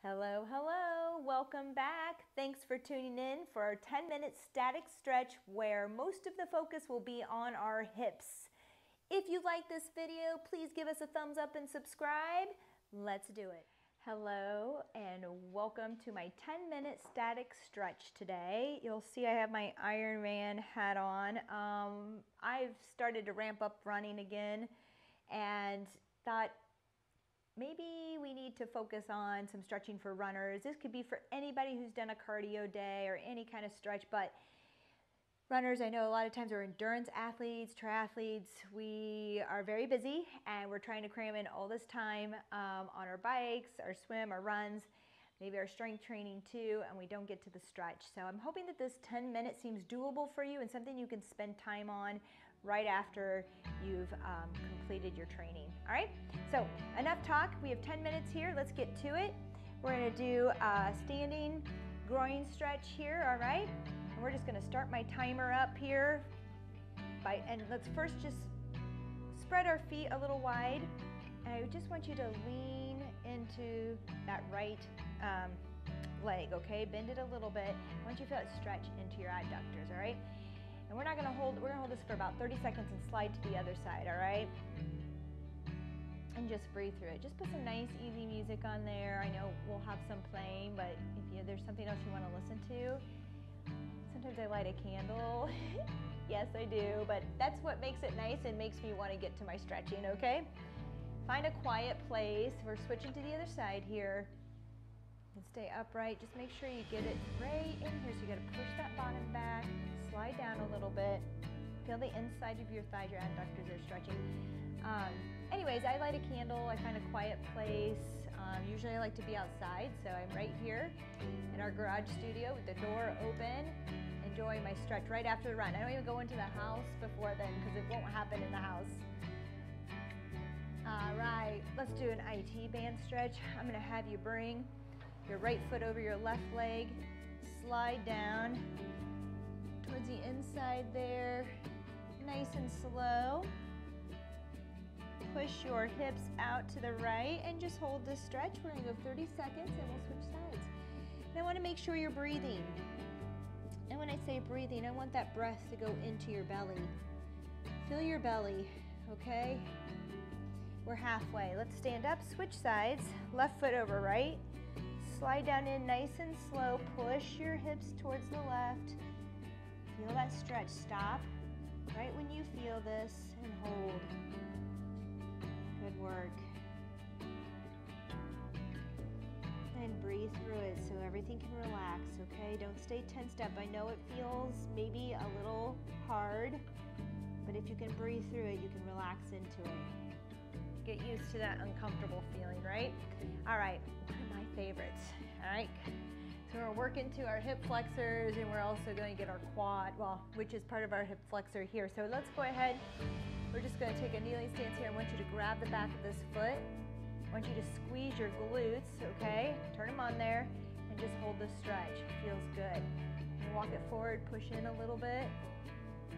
Hello, hello, welcome back. Thanks for tuning in for our 10-minute static stretch where most of the focus will be on our hips. If you like this video, please give us a thumbs up and subscribe. Let's do it. Hello and welcome to my 10-minute static stretch today. You'll see I have my Ironman hat on. I've started to ramp up running again and thought, maybe we need to focus on some stretching for runners. This could be for anybody who's done a cardio day or any kind of stretch, but runners, I know a lot of times are endurance athletes, triathletes. We are very busy and we're trying to cram in all this time on our bikes, our swim, our runs, maybe our strength training too, and we don't get to the stretch. So I'm hoping that this 10 minutes seems doable for you and something you can spend time on right after you've completed your training. All right, so enough talk. We have 10 minutes here. Let's get to it. We're gonna do a standing groin stretch here, all right? And we're just gonna start my timer up here. And let's first just spread our feet a little wide. And I just want you to lean into that right leg, okay? Bend it a little bit. Once you feel it stretch into your adductors, all right? And we're gonna hold this for about 30 seconds and slide to the other side, all right? And just breathe through it. Just put some nice, easy music on there. I know we'll have some playing, but if there's something else you wanna listen to, sometimes I light a candle. Yes, I do, but that's what makes it nice and makes me wanna get to my stretching, okay? Find a quiet place. We're switching to the other side here. And stay upright. Just make sure you get it right in here. So you gotta push that bottom back, slide down a little bit. Feel the inside of your thighs, your adductors are stretching. Anyways, I light a candle. I find a quiet place. Usually I like to be outside, so I'm right here in our garage studio with the door open, enjoying my stretch right after the run. I don't even go into the house before then because it won't happen in the house. All right, let's do an IT band stretch. I'm gonna have you bring your right foot over your left leg, slide down towards the inside there, nice and slow. Push your hips out to the right and just hold this stretch. We're gonna go 30 seconds and we'll switch sides. And I wanna make sure you're breathing. And when I say breathing, I want that breath to go into your belly. Fill your belly, okay? We're halfway. Let's stand up, switch sides, left foot over right. Slide down in nice and slow. Push your hips towards the left. Feel that stretch. Stop right when you feel this and hold. Good work. And breathe through it so everything can relax, okay? Don't stay tensed up. I know it feels maybe a little hard, but if you can breathe through it, you can relax into it. Get used to that uncomfortable feeling, right? All right, one of my favorites, all right? So we're working to our hip flexors and we're also going to get our quad, which is part of our hip flexor here. So let's go ahead. We're just going to take a kneeling stance here. I want you to grab the back of this foot. I want you to squeeze your glutes, okay? Turn them on there and just hold this stretch. It feels good. And walk it forward, push in a little bit.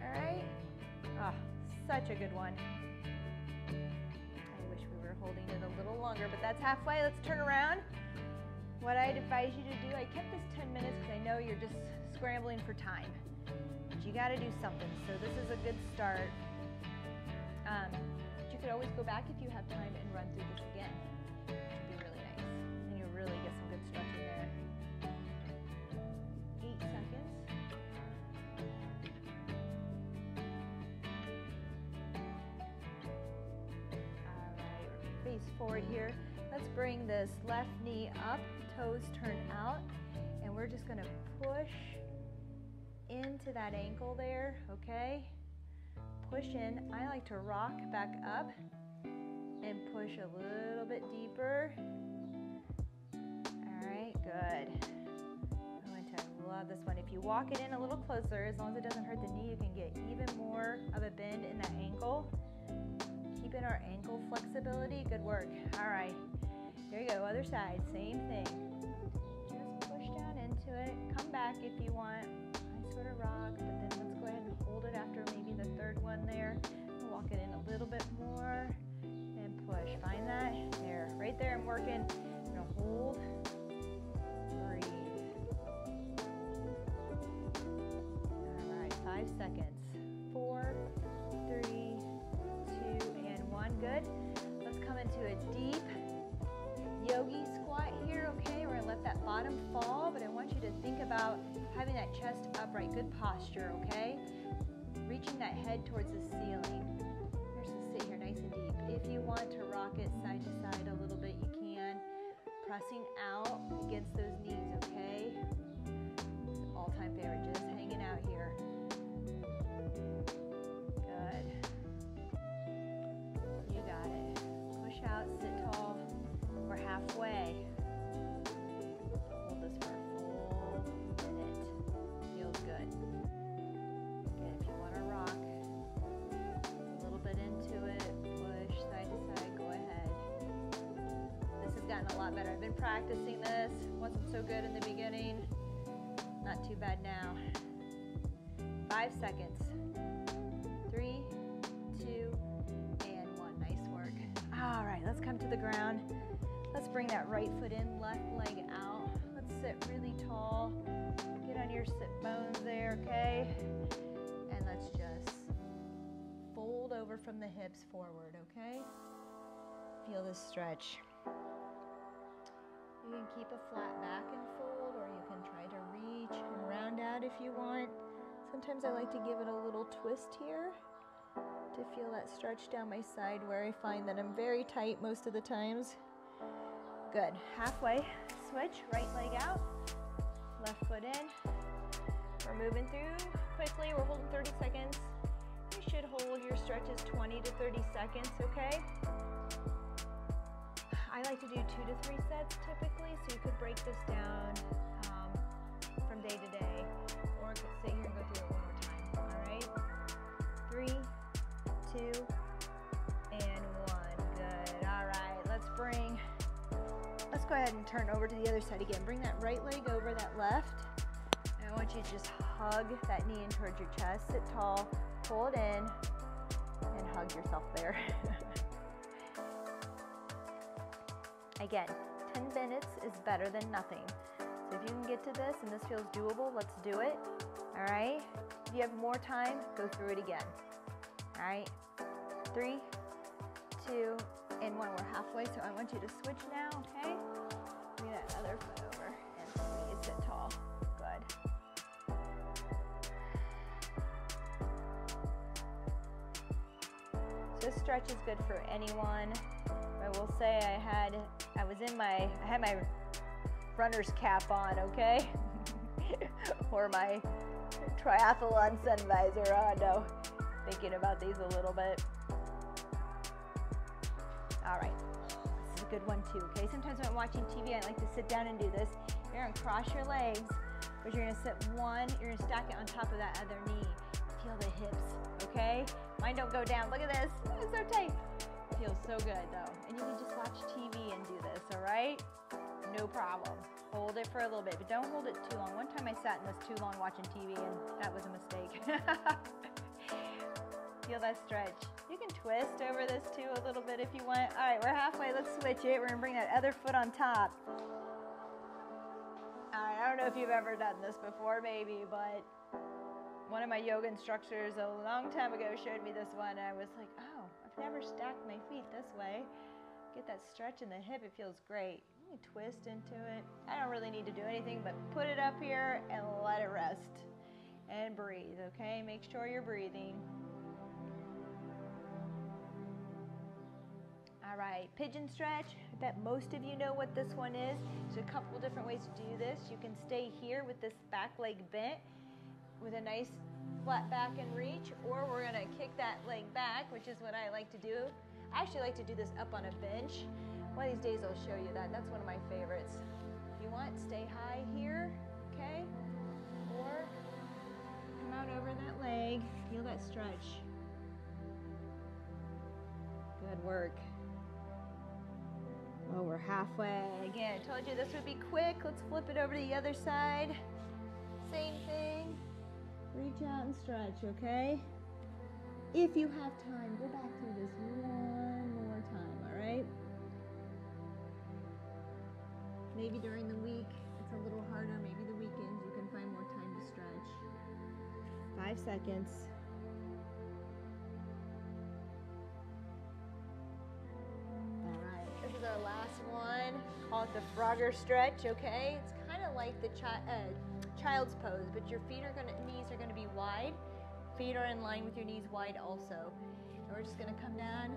All right? Oh, such a good one. Holding it a little longer, but that's halfway. Let's turn around. What I'd advise you to do, I kept this 10 minutes because I know you're just scrambling for time, but you got to do something. So this is a good start. But you could always go back if you have time and run through this again, which would be really nice. And you'll really get some good stretching there. 8 seconds. Face forward here. Let's bring this left knee up, toes turn out, and we're just gonna push into that ankle there, okay? Push in. I like to rock back up and push a little bit deeper. All right, good. I love this one. If you walk it in a little closer, as long as it doesn't hurt the knee, you can get even more of a bend in that ankle. Keeping our ankle flexibility, good work. All right, here you go, other side, same thing. Just push down into it, come back if you want. I sort of rock, but then let's go ahead and hold it after maybe the third one there. Walk it in a little bit more and push. Find that, there, right there I'm working. I'm gonna hold seconds. 4, 3, 2, and 1. Good. Let's come into a deep yogi squat here, okay? We're gonna let that bottom fall, but I want you to think about having that chest upright. Good posture, okay? Reaching that head towards the ceiling. You're just gonna sit here nice and deep. If you want to rock it side to side a little bit, you can. Pressing out against those knees, okay? All-time favorite, just hanging out here. Good. You got it. Push out, sit tall. We're halfway. Hold this for a full minute. Feels good. Again, if you want to rock a little bit into it, push side to side, go ahead. This has gotten a lot better. I've been practicing this. Wasn't so good in the beginning. Not too bad now. 5 seconds. 3, 2, and 1. Nice work. All right, let's come to the ground. Let's bring that right foot in, left leg out. Let's sit really tall. Get on your sit bones there, okay? And let's just fold over from the hips forward, okay? Feel this stretch. You can keep a flat back and fold, or you can try to reach and round out if you want. Sometimes I like to give it a little twist here to feel that stretch down my side where I find that I'm very tight most of the times. Good. Halfway. Switch. Right leg out. Left foot in. We're moving through quickly. We're holding 30 seconds. You should hold your stretches 20 to 30 seconds, okay? I like to do 2 to 3 sets typically, so you could break this down from day to day, or sit here and go through it one more time. All right? 3, 2, and 1. Good. All right. Let's go ahead and turn over to the other side again. Bring that right leg over that left. And I want you to just hug that knee in towards your chest. Sit tall, pull it in, and hug yourself there. Again, 10 minutes is better than nothing. So if you can get to this and this feels doable, let's do it. All right? If you have more time, go through it again. All right? 3, 2, and 1. We're halfway, so I want you to switch now, okay? Bring that other foot over and squeeze it tall. Good. So this stretch is good for anyone. I will say I had my runner's cap on, okay? Or my triathlon sun visor on. No, thinking about these a little bit. All right, this is a good one too, okay? Sometimes when I'm watching TV, I like to sit down and do this. You're gonna cross your legs, but you're gonna sit one, you're gonna stack it on top of that other knee. Feel the hips, okay? Mine don't go down. Look at this, it's so tight. Feels so good though. And you can just watch TV and do this, all right? No problem. Hold it for a little bit, but don't hold it too long. One time I sat in this too long watching TV and that was a mistake. Feel that stretch. You can twist over this too a little bit if you want. All right, we're halfway. Let's switch it. We're gonna bring that other foot on top. All right, I don't know if you've ever done this before, maybe, but one of my yoga instructors a long time ago showed me this one, and I was like, oh, I've never stacked my feet this way. Get that stretch in the hip. It feels great. You can twist into it. I don't really need to do anything but put it up here and let it rest. And breathe, okay? Make sure you're breathing. All right, pigeon stretch. I bet most of you know what this one is. There's a couple different ways to do this. You can stay here with this back leg bent with a nice flat back and reach, or we're gonna kick that leg back, which is what I like to do. I actually like to do this up on a bench. One of these days I'll show you that. That's one of my favorites. If you want, stay high here, okay? Or come out over that leg, feel that stretch. Good work. Oh, we're halfway. Again, I told you this would be quick. Let's flip it over to the other side. Same thing. Reach out and stretch, okay? If you have time, go back through this one more time, all right? Maybe during the week, it's a little harder. Maybe the weekends, you can find more time to stretch. 5 seconds. All right, this is our last one. Call it the Frogger stretch, okay? It's kind of like the child's pose, but your knees are gonna be wide. Feet are in line with your knees wide also. And we're just gonna come down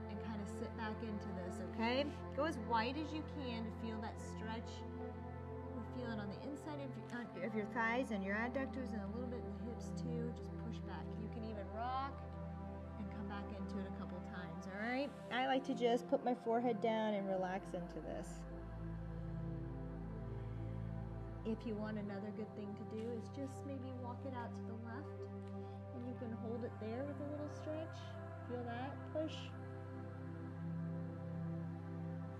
and kind of sit back into this, okay? Go as wide as you can to feel that stretch. We're feeling on the inside of your thighs and your adductors and a little bit in the hips too. Just push back. You can even rock and come back into it a couple times, all right? I like to just put my forehead down and relax into this. If you want, another good thing to do is just maybe walk it out to the left, and you can hold it there with a little stretch. Feel that? Push.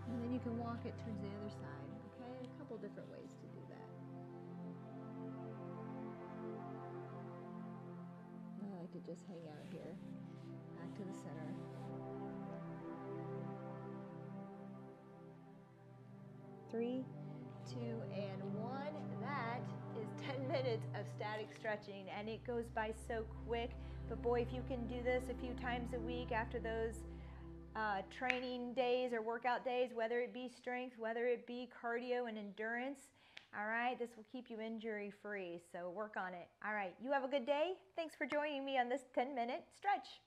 And then you can walk it towards the other side, okay? A couple different ways to do that. I like to just hang out here, back to the center. 3, 2, and 1. That is 10 minutes of static stretching, and it goes by so quick. But boy, if you can do this a few times a week after those training days or workout days, whether it be strength, whether it be cardio and endurance, all right, this will keep you injury-free, so work on it. All right, you have a good day. Thanks for joining me on this 10-minute stretch.